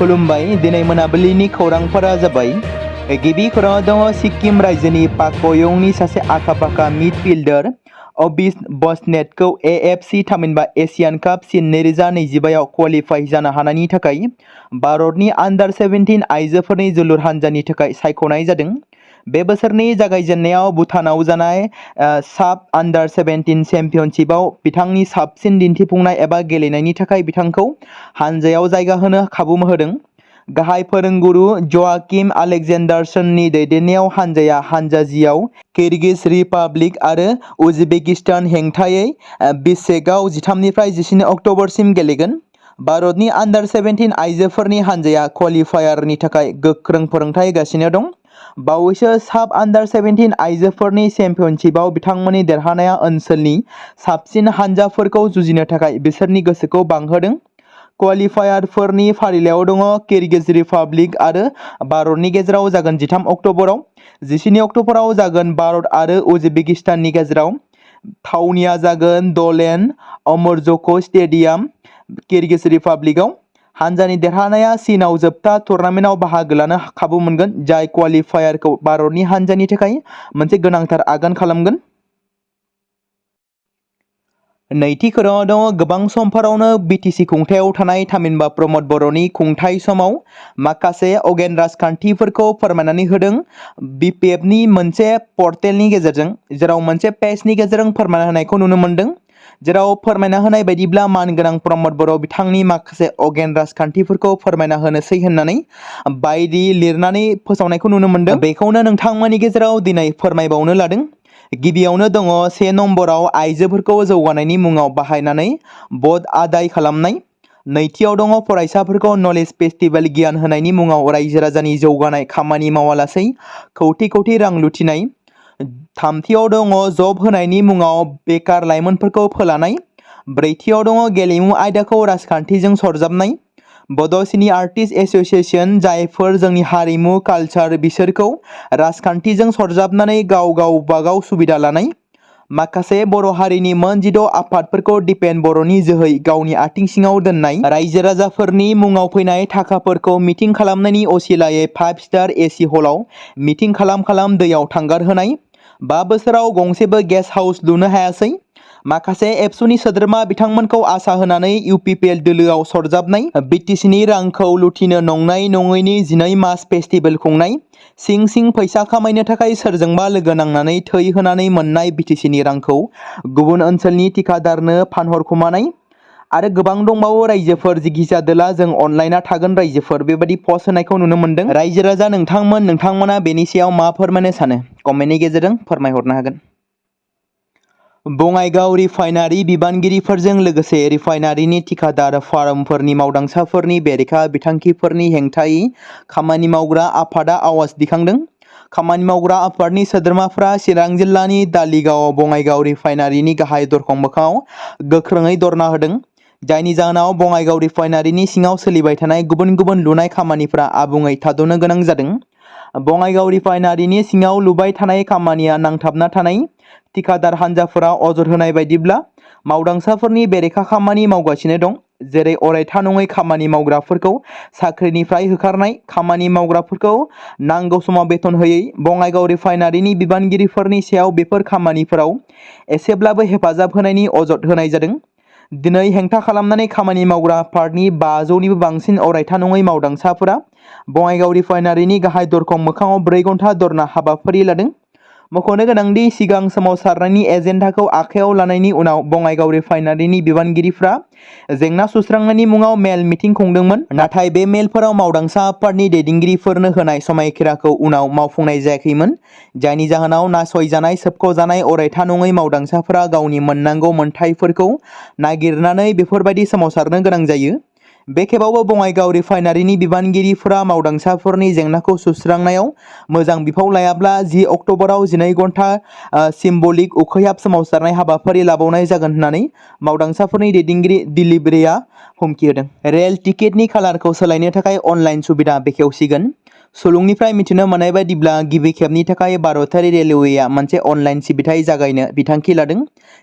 खुलुमबाय। दिनै मोनाबिलिनि खौरांफोरा जाबाय। गिबि खौराङाव दङ सिक्किम रायजोनि पाकयंनि सासे आखा-फाखा मिडफिल्डार अबिस बसनेटखौ एएफसी थामहिनबा एशियान काप चीन 2025 आव क्वालिफाइ जानो हानायनि थाखाय भारतनि आन्डार-17 आइजोफोरनि जोलुर हानजानि थाखाय सायख'नाय जादों। बे बोसोरनि जागायजेन्नायाव भुटानाव जानाय साफ आन्डार-17 चेम्पियनशिपआव बिथांनि साबसिन दिन्थिफुंनाय एबा गेलेनायनि थाखाय बिथांखौ हानजायाव जायगा होनो खाबु होदों। गाहाय फोरोंगुरु ज'आकिम आलेक्जेन्डारसननि दैदेननायाव हानजाया हानजा जिआव किर्गिज रिपाब्लिक आरो उजबेकिस्तान हेंथायै बिश्केकआव 13निफ्राय 19 अक्ट'बरसिम गेलेगोन। भारतनि आन्डार-17 आइजोफोरनि हानजाया क्वालिफायारनि थाखाय गोख्रों फोरोंथाय होगासिनो दं। बावैसो साफ आन्डार-17 आइजोफोरनि चेम्पियनशिपआव बिथांमोननि देरहानाया ओनसोलनि साबसिन हानजाफोरखौ जुजिनो थाखाय बिसोरनि गोसोखौ बांहोदों। क्वालिफायारफोरनि फारिलाइयाव दङ किर्गिज रिपाब्लिक आरो भारतनि गेजेराव जागोन 13 अक्ट'बराव। 19 अक्ट'बराव जागोन भारत आरो उजबेकिस्ताननि गेजेराव। थावनिया जागोन दलेन अमरज'क स्टेडियाम, किर्गिज रिपाब्लिकआव। हानजानि देरहानाया चीनआव जोबथा टुर्नामेन्टआव बाहागो लानो खाबु मोनगोन, जाय क्वालिफायारखौ भारतनि हानजानि थाखाय मोनसे गोनांथार आगान खालामगोन। नैथि खौराङाव दङ गोबां समफोरावनो बिटिसि खुंथायाव थानाय थामहिनबा प्रमद बर'नि खुंथाय समाव माखासे अगेन राजखान्थिफोरखौ फोरमायनानै होदों बिपिएफनि मोनसे पर्टेलनि गेजेरजों, जेराव मोनसे पेजनि गेजेरजों फोरमायना होनायखौ नुनो मोन्दों। जेराव फोरमायना होनाय बायदिब्ला मानगोनां प्रमद बर' बिथांनि माखासे अगेन राजखान्थिफोरखौ फोरमायना होनोसै होननानै बायदि लिरनानै फोसावनायखौ नुनो मोन्दों। बेखौनो नोंथांमोननि गेजेराव दिनै फोरमायबावनो लादों। गिबियावनो दङ 1 नम्बराव आइजोफोरखौ जौगानायनि मुङाव बाहायनानै भट आदाय खालामनाय। नैथियाव दङ फरायसाफोरखौ नलेज फेस्टिभेल गियान होनायनि मुङाव रायजो राजानि जौगानाय खामानि मावालासै कौटि कौटि रां लुथिनाय। थामथियाव दङ जब होनायनि मुङाव बेकार लाइमोनफोरखौ फोलानाय। ब्रैथियाव दङ गेलेमु आयदाखौ राजखान्थिजों सरजाबनाय। बड' सिनि आर्टिस्ट एस'सिएशन, जायफोर जोंनि हारिमु कालचार बिसोरखौ राजखान्थिजों सरजाबनानै गावबागाव सुबिदा लानाय। माखासे बर' हारिनि मोन 16 आफादफोरखौ दिपेन बर'नि जोहै गावनि आथिं सिङाव दोननाय। रायजो राजाफोरनि मुङाव फैनाय थाखाफोरखौ मिटिं खालामनायनि असिलायै 5 स्टार एसि हलाव मिटिं खालाम दैयाव थांगारहोनाय। 5 बोसोराव गंसेबो गेस्ट हाउस लुनो हायासै। माखासे एबसुनि सोद्रोमा बिथांमोनखौ आसा होनानै इउपिपिएल दोलोआव सरजाबनाय। बिटिसिनि रांखौ लुथिनो नंनाय नङैनि 12 मास फेस्टिभेल खुंनाय। सिं फैसा खामायनो थाखाय सोरजोंबा लोगो नांनानै थै होनानै मोननाय बिटिसिनि रांखौ गुबुन ओनसोलनि थिकादारनो फानहरखुमानाय। आरो गोबां दंबावो। रायजोफोर जिखिजादोला जों अनलायना थागोन रायजोफोर, बेबायदि पस्ट होनायखौ नुनो मोन्दों। रायजो राजा नोंथांमोना बेनि सायाव मा फोरमायनो सानो कमेन्टनि गेजेरजों फोरमायहरनो हागोन। बङाइगाव रिफाइनारि बिबानगिरिफोरजों लोगोसे रिफाइनारिनि थिकादार फार्मफोरनि मावदांसाफोरनि बेरेखा बिथांखिफोरनि हेंथायै खामानि मावग्रा आफादा आवाज दिखांदों। खामानि मावग्रा आफादनि सोद्रोमाफ्रा चिरां जिल्लानि दालिगावआव बङाइगाव रिफाइनारिनि गाहाय दरखं मोखाङाव गोख्रोङै धरना होदों। जायनि जाहोनाव बङाइगाव रिफाइनारिनि सिङाव सोलिबाय थानाय गुबुन गुबुन लुनाय खामानिफ्रा आबुङै थाद'नो गोनां जादों। बङाइगाव रिफाइनारिनि सिङाव लुबाय थानाय खामानिया नांथाबना थानाय। थिकादार हान्जाफोरा अजद होनाय बायदिब्ला मावदांसाफोरनि बेरेखा खामानि मावगासिनो दं, जेरै अरायथा नङै खामानि मावग्राफोरखौ साख्रिनिफ्राय होखारनाय, खामानि मावग्राफोरखौ नांगौ समाव बेथन होयै। बङाइगाव रिफाइनारिनि बिबानगिरिफोरनि सायाव बेफोर खामानिफोराव एसेब्लाबो हेफाजाब होनायनि अजद होनाय जादों। दिनै हेंथा खालामनानै खामानि मावग्रा आफादनि 500निबो बांसिन अरायथा नङै मावदांसाफोरा बङाइगाव रिफाइनारिनि गाहाय दरखं मोखाङाव 4 घन्टा धरना हाबाफारि लादों। मख'नो गोनांदि सिगां सोमावसारनायनि एजेन्डाखौ आखायाव लानायनि उनाव बङाइगाव रिफाइनारिनि बिबानगिरिफ्रा जेंना सुस्रांनायनि मुङाव मेल मिटिं खुंदोंमोन। नाथाय बे मेलफोराव मावदांसा आफादनि दैदेनगिरिफोरनो होनाय समायखिराखौ उनाव मावफुंनाय जायाखैमोन। जायनि जाहोनाव नासयजानाय सोबख'जानाय अरायथा नङै मावदांसाफोरा गावनि मोननांगौ मोनथायफोरखौ नागिरनानै बेफोरबायदि सोमावसारनो गोनां जायो। बे खेबावबो बङाइगाव रिफाइनारिनि बिबानगिरिफोरा मावदांसाफोरनि जेंनाखौ सुस्रांनायाव मोजां बिफाव लायाब्ला 10 अक्ट'बराव 12 घन्टा सिम्बलिक उखैहाब सोमावसारनाय हाबाफारि लाबावनाय जागोन होननानै मावदांसाफोरनि दैदेनगिरि दिलीप रेआ हुमखि होदों। रेल टिकेटनि कालारखौ सोलायनो थाखाय अनलाइन सुबिदा बेखेवसिगोन। सुलुंनिफ्राय मिथिनो मोननाय बायदिब्ला गिबि खेबनि थाखाय भारतारि रेलवेआ मोनसे अनलाइन सिबिथाइ जागायनो बिथांखि लादों,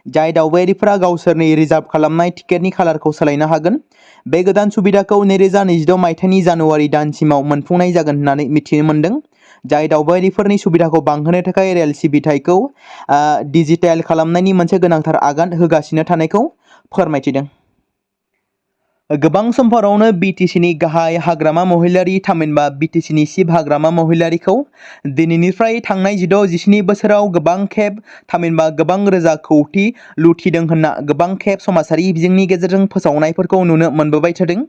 जाय दावबायारिफोरा गावसोरनि रिजार्भ खालामनाय टिकेटनि खालारखौ सोलायनो हागोन। बे गोदान सुबिदाखौ 2026 मायथाइनि जानुवारि दानसिमाव मोनफुंनाय जागोन होननानै मिथिनो मोनदों, जाय दावबायारिफोरनि सुबिदाखौ बांहोनो थाखाय रेल सिबिथाइखौ डिजिटेल खालामनायनि मोनसे गोनांथार आगान होगासिनो थानायखौ फोरमायथिदों। गोबां समफोरावनो बिटिसिनि गाहाय हाग्रामा महिलारि थामहिनबा बिटिसिनि चिफ हाग्रामा महिलारिखौ दिनैनिफ्राय थांनाय 16-17 बोसोराव गोबां खेब थामहिनबा गोबां रोजा कौटि लुथिदों होनना गोबां खेब समाजारि बिजोंनि गेजेरजों फोसावनायफोरखौ नुनो मोनबोबाय थादों।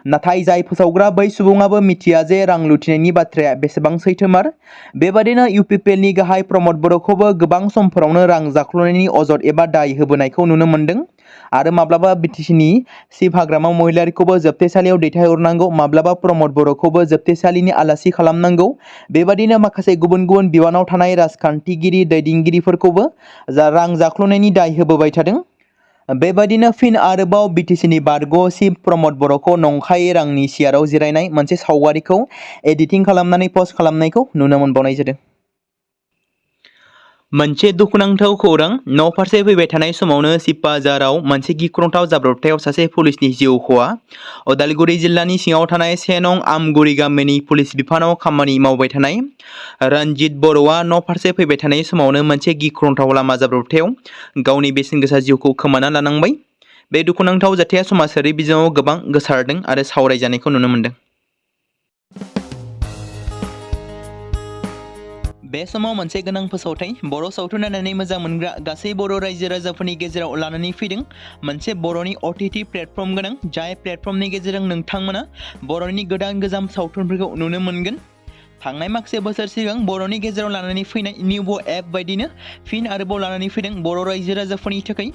नाथाय जाय फोसावग्रा बै सुबुङाबो मिथिया जे रां लुथिनायनि बाथ्राया बेसेबां सैथोमार। बेबादिनो इउपिपिएलनि गाहाय प्रमद बर'खौबो गोबां समफोरावनो रां जाख्ल'नायनि अजद एबा दाय होबोनायखौ नुनो मोनदों आरो माब्लाबा बिटिसिनि चिफ हाग्रामा महिलारिखौबो जोबथेसालियाव दैथायहरनांगौ, माब्लाबा प्रमद बर'खौबो जोबथेसालिनि आलासि खालामनांगौ। बेबादिनो माखासे गुबुन गुबुन बिबानाव थानाय राजखान्थिगिरि दैदेनगिरिफोरखौबो रां जाख्ल'नायनि दाय होबोबाय थादों। बेबादिनो फिन आरोबाव बिटिसिनि बारग' चिफ प्रमद बर'खौ नंखायै रांनि सियाराव जिरायनाय मोनसे सावगारिखौ एडिटिं खालामनानै पस्ट खालामनायखौ नुनो मोनबावनाय जादों। मोनसे दुखुनांथाव खौरां, न'फारसे फैबाय थानाय समावनो सिपाझाराव मोनसे गिख्रंथाव जाब्रबथायाव सासे पुलिसनि जिउ खहा। उदालगुरि जिल्लानि सिङाव थानाय 1 नं आमगुरि गामिनि पुलिस बिफानाव खामानि मावबाय थानाय रनजित बर'आ न'फारसे फैबाय थानाय समावनो मोनसे गिख्रंथाव लामा जाब्रबथायाव गावनि बेसेनगोसा जिउखौ खोमाना लानांबाय। बे दुखुनांथाव जाथाया समाजारि बिजोङाव गोबां गोसारदों आरो सावरायजानायखौ नुनो मोनदों। बे समाव मोनसे गोनां फोसावथाय बर' सावथुन नायनानै मोजां मोनग्रा गासै बर' रायजो राजाफोरनि गेजेराव लानानै फैदों मोनसे बर'नि OTT प्लेटफर्म गोनां, जाय प्लेटफर्मनि गेजेरजों नोंथांमोना बर'नि गोदान सावथुनफोरखौ नुनो मोनगोन। थांनाय माखासे बोसोर सिगां बर'नि गेजेराव लानानै फैनाय निउब एप बायदिनो फिन आरोबाव लानानै फैदों बर' रायजो राजाफोरनि थाखाय।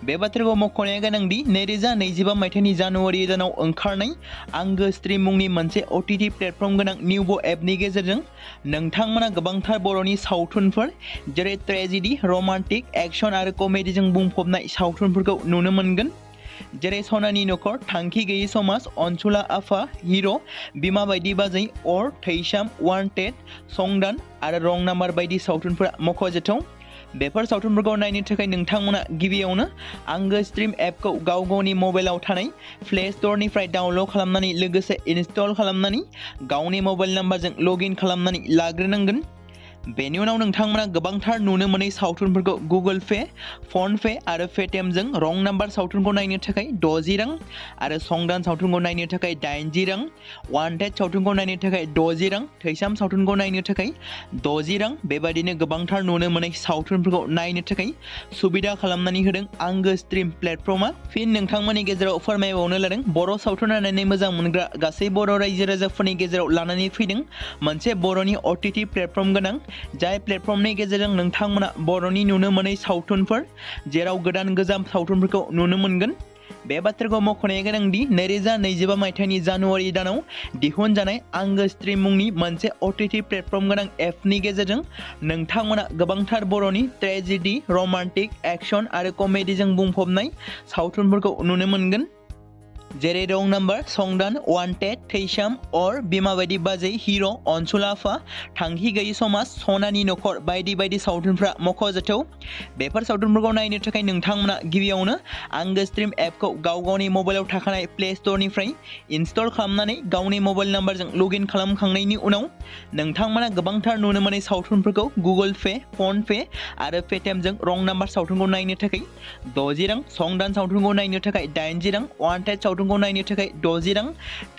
बे बाथ्राखौ मख'नाया गोनांदि 2025 मायथाइनि जानुवारि दानाव ओंखारनाय आंगो स्ट्रिम मुंनि मोनसे OTT प्लेटफर्म गोनां निउब एपनि गेजेरजों नोंथांमोना गोबांथार बर'नि सावथुनफोर जेरै ट्रेजेडि, रमान्टिक, एक्शन आरो कमेडिजों बुंफबनाय सावथुनफोरखौ नुनो मोनगोन। जेरै सनानि नखर, थांखि गैयै समाज, अनसुला आफा, हिर', बिमा बायदि बाजै, अर, थैसाम, वान्टेड, संदान आरो रं नाम्बार बायदि सावथुनफोरा मख'जाथाव। बेफोर सावथुनफोरखौ नायनो थाखाय नोंथांमोना गिबियावनो आंगो स्ट्रिम एपखौ गाव गावनि मबाइलाव थानाय प्ले स्ट'रनिफ्राय डाउनल'ड खालामनानै लोगोसे इनस्टल खालामनानै गावनि मबाइल नाम्बारजों लग इन खालामनानै लाग्रोनांगोन। बेनि उनाव नोंथांमोना गोबांथार नुनो मोनै सावथुनफोरखौ गुगोल पे, फन पे आरो पेटिएमजों रं नाम्बार सावथुनखौ नायनो थाखाय 60 रां आरो संदान सावथुनखौ नायनो थाखाय 80 रां, वान्टेड सावथुनखौ नायनो थाखाय 60 रां, थैसाम सावथुनखौ नायनो थाखाय 60 रां बेबादिनो गोबांथार नुनो मोनै सावथुनफोरखौ नायनो थाखाय सुबिदा खालामनानै होदों आंगो स्ट्रिम प्लेटफर्मआ। फिन नोंथांमोननि गेजेराव फोरमायबावनो लादों बर' सावथुन नायनानै मोजां मोनग्रा गासै बर' रायजो राजाफोरनि गेजेराव लानानै फैदों मोनसे बर'नि OTT प्लेटफर्म गोनां, जाय प्लेटफर्मनि गेजेरजों नोंथांमोना बर'नि नुनो मोनै सावथुनफोर जेराव गोजाम सावथुनफोरखौ नुनो मोनगोन। बे बाथ्राखौ मख'नाया गोनांदि 2025 मायथाइनि जानुवारि दानाव दिहुनजानाय आंगो स्ट्रिम मुंनि मोनसे OTT प्लेटफर्म गोनां एपनि गेजेरजों नोंथांमोना गोबांथार बर'नि ट्रेजेडि, रमान्टिक, एक्शन आरो कमेडिजों बुंफबनाय सावथुनफोरखौ नुनो मोनगोन। जेरै रं नाम्बार, संदान, वान्टेड, थैसाम, अर, बिमा बायदि बाजै, हिर', अनसुला आफा, थांखि गैयै समाज, सनानि नखर बायदि बायदि सावथुनफ्रा मख'जाथाव। बेफोर सावथुनफोरखौ नायनो थाखाय नोंथांमोना गिबियावनो आंगो स्ट्रिम एपखौ गाव गावनि मबाइलाव थाखानाय प्ले स्ट'रनिफ्राय इनस्टल खालामनानै गावनि मबाइल नाम्बारजों लग इन खालामखांनायनि उनाव नोंथांमोना गोबांथार नुनो मोनै सावथुनफोरखौ गुगोल पे, फन पे आरो पेटिएमजों रं नाम्बार सावथुनखौ नायनो थाखाय 60 रां, संदान सावथुनखौ नायनो थाखाय 80 रां, वान्टेड सावथुनखौ नायनो थाखाय 60 रां,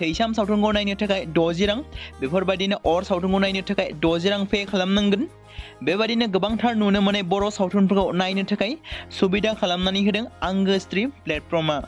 थैसाम सावथुनखौ नायनो थाखाय 60 रां बेफोरबायदिनो अर सावथुनखौ नायनो थाखाय 60 रां पे खालामनांगोन। बेबायदिनो गोबांथार नुनो मोनै बर' सावथुनफोरखौ नायनो थाखाय सुबिदा खालामनानै होदों आंगो स्ट्रिम प्लेटफर्मआ।